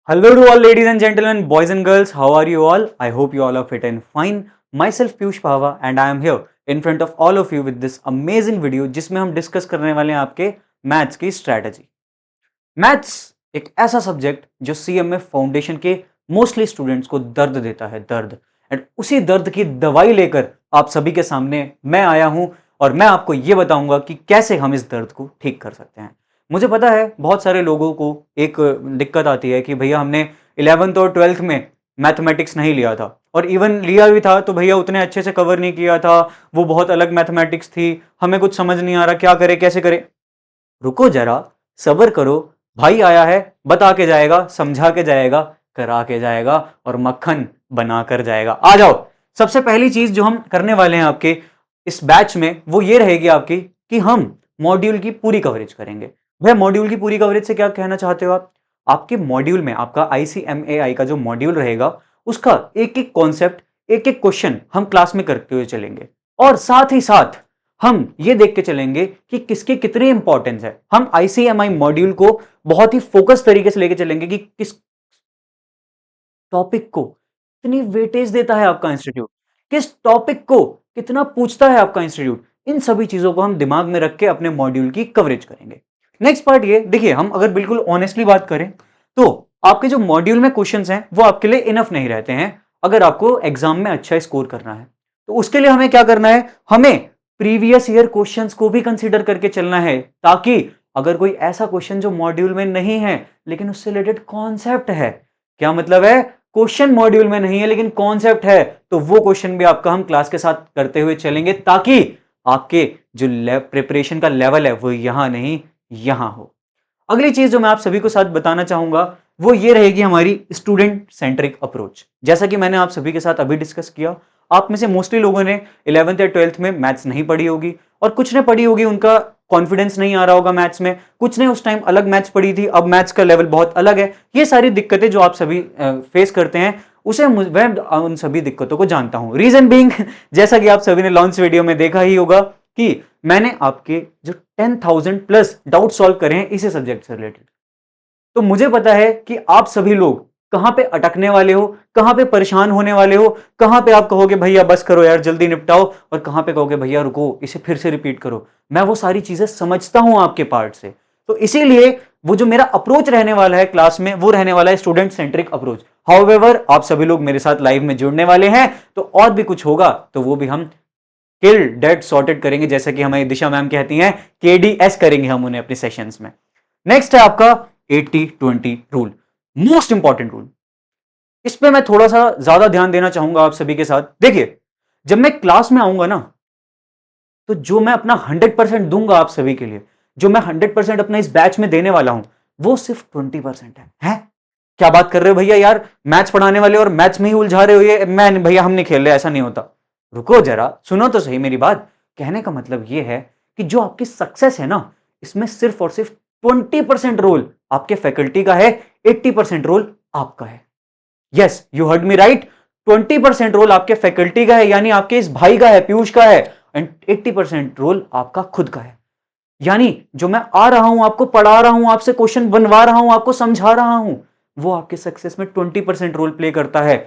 Hello to all ladies and gentlemen, boys and girls, how are you all? I hope you all are fit and fine. Myself Piyush Pahwa and I am here in front of all of you with this amazing video जिसमें हम discuss करने वाले हैं आपके maths की strategy. Maths एक ऐसा subject जो सीएम में फाउंडेशन के मोस्टली स्टूडेंट्स को दर्द देता है, दर्द। एंड उसी दर्द की दवाई लेकर आप सभी के सामने मैं आया हूं और मैं आपको यह बताऊंगा कि कैसे हम इस दर्द को ठीक कर सकते हैं। मुझे पता है बहुत सारे लोगों को एक दिक्कत आती है कि भैया हमने 11th और 12th में मैथमेटिक्स नहीं लिया था, और इवन लिया भी था तो भैया उतने अच्छे से कवर नहीं किया था, वो बहुत अलग मैथमेटिक्स थी, हमें कुछ समझ नहीं आ रहा क्या करें कैसे करें। रुको जरा, सब्र करो, भाई आया है, बता के जाएगा, समझा के जाएगा, करा के जाएगा और मक्खन बना कर जाएगा। आ जाओ। सबसे पहली चीज जो हम करने वाले हैं आपके इस बैच में वो ये रहेगी आपकी कि हम मॉड्यूल की पूरी कवरेज करेंगे। भैया मॉड्यूल की पूरी कवरेज से क्या कहना चाहते हो आप? आपके मॉड्यूल में आपका आईसीएमएआई का जो मॉड्यूल रहेगा उसका एक एक कॉन्सेप्ट, एक एक क्वेश्चन हम क्लास में करते हुए चलेंगे, और साथ ही साथ हम ये देख के चलेंगे कि किसके कितने इंपॉर्टेंस है। हम आईसीएमआई मॉड्यूल को बहुत ही फोकस तरीके से लेके चलेंगे कि किस टॉपिक को कितनी वेटेज देता है आपका इंस्टीट्यूट, किस टॉपिक को कितना पूछता है आपका इंस्टीट्यूट। इन सभी चीजों को हम दिमाग में रख के अपने मॉड्यूल की कवरेज करेंगे। नेक्स्ट पार्ट ये देखिए, हम अगर बिल्कुल ऑनेस्टली बात करें तो आपके जो मॉड्यूल में क्वेश्चंस हैं वो आपके लिए इनफ नहीं रहते हैं अगर आपको एग्जाम में अच्छा स्कोर करना है। तो उसके लिए हमें क्या करना है, हमें प्रीवियस ईयर क्वेश्चंस को भी कंसीडर करके चलना है, ताकि अगर कोई ऐसा क्वेश्चन जो मॉड्यूल में नहीं है लेकिन उससे रिलेटेड कॉन्सेप्ट है, क्या मतलब है, क्वेश्चन मॉड्यूल में नहीं है लेकिन कॉन्सेप्ट है, तो वो क्वेश्चन भी आपका हम क्लास के साथ करते हुए चलेंगे, ताकि आपके जो प्रिपरेशन का लेवल है वो यहां नहीं यहां हो। अगली चीज जो मैं आप सभी को साथ बताना चाहूंगा वो ये रहेगी हमारी स्टूडेंट सेंट्रिक अप्रोच। जैसा कि मैंने आप सभी के साथ अभी डिस्कस किया, आप में से मोस्टली लोगों ने 11th या 12th में मैथ्स नहीं पढ़ी होगी, और कुछ ने पढ़ी होगी, उनका कॉन्फिडेंस नहीं आ रहा होगा मैथ्स में, कुछ ने उस टाइम अलग मैथ्स पढ़ी थी, अब मैथ्स का लेवल बहुत अलग है। ये सारी दिक्कतें जो आप सभी फेस करते हैं उसे मैं उन सभी दिक्कतों को जानता हूं। रीजन बीइंग जैसा कि आप सभी ने लॉन्च वीडियो में देखा ही होगा कि मैंने आपके जो 10,000 प्लस डाउट सॉल्व करे हैं इसी सब्जेक्ट से रिलेटेड। तो मुझे पता है कि आप सभी लोग कहां पे अटकने वाले हो, कहां पे परेशान होने वाले हो, कहां पे आप कहोगे भैया बस करो यार जल्दी निपटाओ, और कहां पे कहोगे भैया रुको इसे फिर से रिपीट करो। मैं वो सारी चीजें समझता हूं आपके पार्ट से, तो इसीलिए वो जो मेरा अप्रोच रहने वाला है क्लास में वो रहने वाला है स्टूडेंट सेंट्रिक अप्रोच। हाउएवर आप सभी लोग मेरे साथ लाइव में जुड़ने वाले हैं, तो और भी कुछ होगा तो वो भी हम किल डेड सॉर्टेड करेंगे, जैसा कि हमारी दिशा मैम कहती हैं, केडीएस करेंगे हम उन्हें अपने सेशंस में। नेक्स्ट है आपका 80-20 रूल, मोस्ट इंपॉर्टेंट रूल। इस पे मैं थोड़ा सा ज्यादा ध्यान देना चाहूंगा आप सभी के साथ। देखिए, जब मैं क्लास में आऊंगा ना, तो जो मैं अपना 100% दूंगा आप सभी के लिए, जो मैं 100% अपना इस बैच में देने वाला हूं, वो सिर्फ 20% है। क्या बात कर रहे हो भैया, यार मैथ्स पढ़ाने वाले और मैथ्स में ही उलझा रहे हो, ये मैं भैया हम नहीं खेल रहे, ऐसा नहीं होता। रुको जरा, सुनो तो सही मेरी बात। कहने का मतलब ये है कि जो आपकी सक्सेस है ना, इसमें सिर्फ और सिर्फ 20% रोल आपके फैकल्टी का है, 80% रोल आपका है। Yes, you heard me right. 20% role आपके फैकल्टी का है, यानी आपके इस भाई का है, पीयूष का है, एंड 80% रोल आपका खुद का है। यानी जो मैं आ रहा हूं, आपको पढ़ा रहा हूं, आपसे क्वेश्चन बनवा रहा हूं, आपको समझा रहा हूं, वो आपके सक्सेस में 20% रोल प्ले करता है,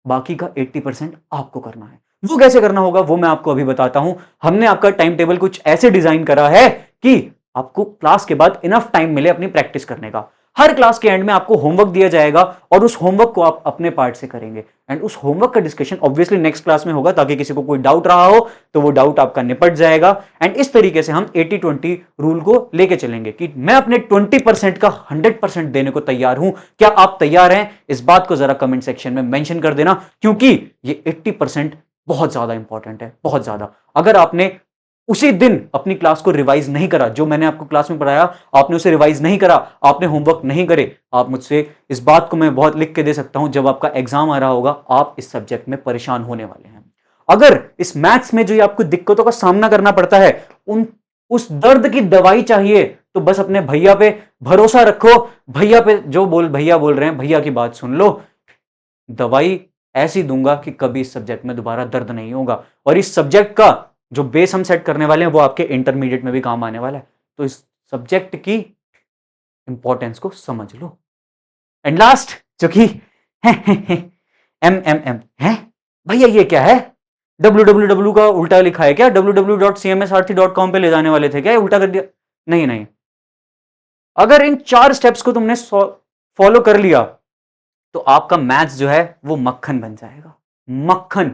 बाकी का 80% आपको करना है। वो कैसे करना होगा वो मैं आपको अभी बताता हूं। हमने आपका टाइम टेबल कुछ ऐसे डिजाइन करा है कि आपको क्लास के बाद इनफ टाइम मिले अपनी प्रैक्टिस करने का। हर क्लास के एंड में आपको होमवर्क दिया जाएगा और उस होमवर्क को आप अपने पार्ट से करेंगे, एंड उस होमवर्क का डिस्कशन ऑब्वियसली नेक्स्ट क्लास में होगा, ताकि किसी को कोई डाउट रहा हो तो वो डाउट आपका निपट जाएगा। एंड इस तरीके से हम 80-20 रूल को लेके चलेंगे कि मैं अपने 20% का 100% देने को तैयार हूं। क्या आप तैयार हैं? इस बात को जरा कमेंट सेक्शन में मेंशन कर देना, क्योंकि ये 80% बहुत ज्यादा इंपॉर्टेंट है, बहुत ज्यादा। अगर आपने उसी दिन अपनी क्लास को रिवाइज नहीं करा, जो मैंने आपको क्लास में पढ़ाया आपने उसे रिवाइज नहीं करा, आपने होमवर्क नहीं करे, आप मुझसे इस बात को मैं बहुत लिख के दे सकता हूं, जब आपका एग्जाम आ रहा होगा आप इस सब्जेक्ट में परेशान होने वाले हैं। अगर इस मैथ्स में जो आपको दिक्कतों का सामना करना पड़ता है, उन उस दर्द की दवाई चाहिए, तो बस अपने भैया पे भरोसा रखो। भैया पे जो भैया बोल रहे हैं, भैया की बात सुन लो। दवाई ऐसी दूंगा कि कभी इस सब्जेक्ट में दोबारा दर्द नहीं होगा, और इस सब्जेक्ट का जो बेस हम सेट करने वाले हैं वो आपके इंटरमीडिएट में भी काम आने वाला है। तो इस सब्जेक्ट की इंपॉर्टेंस को समझ लो। एंड लास्ट, जो कि MMM है भैया, ये क्या है? www का उल्टा लिखा है क्या? www.cmsrc.com पे ले जाने वाले थे क्या? ये उल्टा कर दिया? नहीं नहीं, अगर इन 4 स्टेप्स को तुमने फॉलो कर लिया तो आपका मैथ्स जो है वो मक्खन बन जाएगा। मक्खन,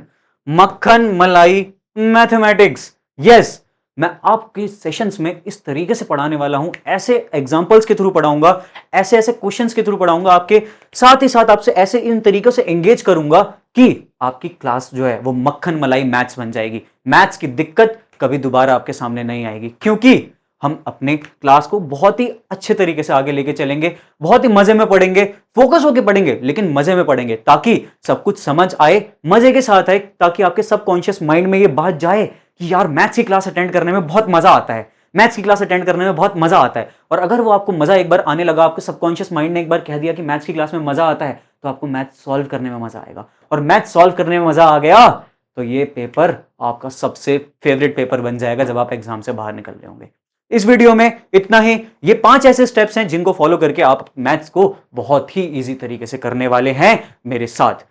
मक्खन मलाई मैथमेटिक्स। यस, मैं आपके सेशंस में इस तरीके से पढ़ाने वाला हूं, ऐसे एग्जांपल्स के थ्रू पढ़ाऊंगा, ऐसे ऐसे क्वेश्चंस के थ्रू पढ़ाऊंगा आपके, साथ ही साथ आपसे ऐसे इन तरीकों से एंगेज करूंगा कि आपकी क्लास जो है वो मक्खन मलाई मैथ्स बन जाएगी। मैथ्स की दिक्कत कभी दोबारा आपके सामने नहीं आएगी, क्योंकि हम अपने क्लास को बहुत ही अच्छे तरीके से आगे लेके चलेंगे, बहुत ही मजे में पढ़ेंगे, फोकस होकर पढ़ेंगे, लेकिन मजे में पढ़ेंगे, ताकि सब कुछ समझ आए, मजे के साथ आए, ताकि आपके सबकॉन्शियस माइंड में ये बात जाए कि यार मैथ्स की क्लास अटेंड करने में बहुत मजा आता है, मैथ्स की क्लास अटेंड करने में बहुत मजा आता है। और अगर वो आपको मजा एक बार आने लगा, आपके सबकॉन्शियस माइंड ने एक बार कह दिया कि मैथ्स की क्लास में मजा आता है, तो आपको मैथ्स सॉल्व करने में मजा आएगा। और मैथ्स सॉल्व करने में मजा आ गया तो ये पेपर आपका सबसे फेवरेट पेपर बन जाएगा जब आप एग्जाम से बाहर निकल रहे होंगे। इस वीडियो में इतना ही। ये 5 ऐसे स्टेप्स हैं जिनको फॉलो करके आप मैथ्स को बहुत ही इजी तरीके से करने वाले हैं मेरे साथ।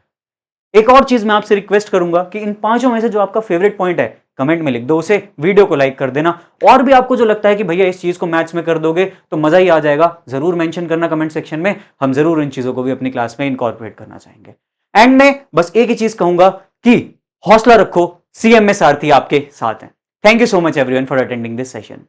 एक और चीज मैं आपसे रिक्वेस्ट करूंगा कि इन 5 में से जो आपका फेवरेट पॉइंट है कमेंट में लिख दो उसे, वीडियो को लाइक कर देना। और भी आपको जो लगता है कि भैया इस चीज को मैथ्स में कर दोगे तो मजा ही आ जाएगा, जरूर मेंशन करना कमेंट सेक्शन में। हम जरूर इन चीजों को भी अपनी क्लास में इनकॉर्पोरेट करना चाहेंगे। एंड में बस एक ही चीज कहूंगा कि हौसला रखो, CMS आरती आपके साथ है। Thank you so much everyone for attending this session.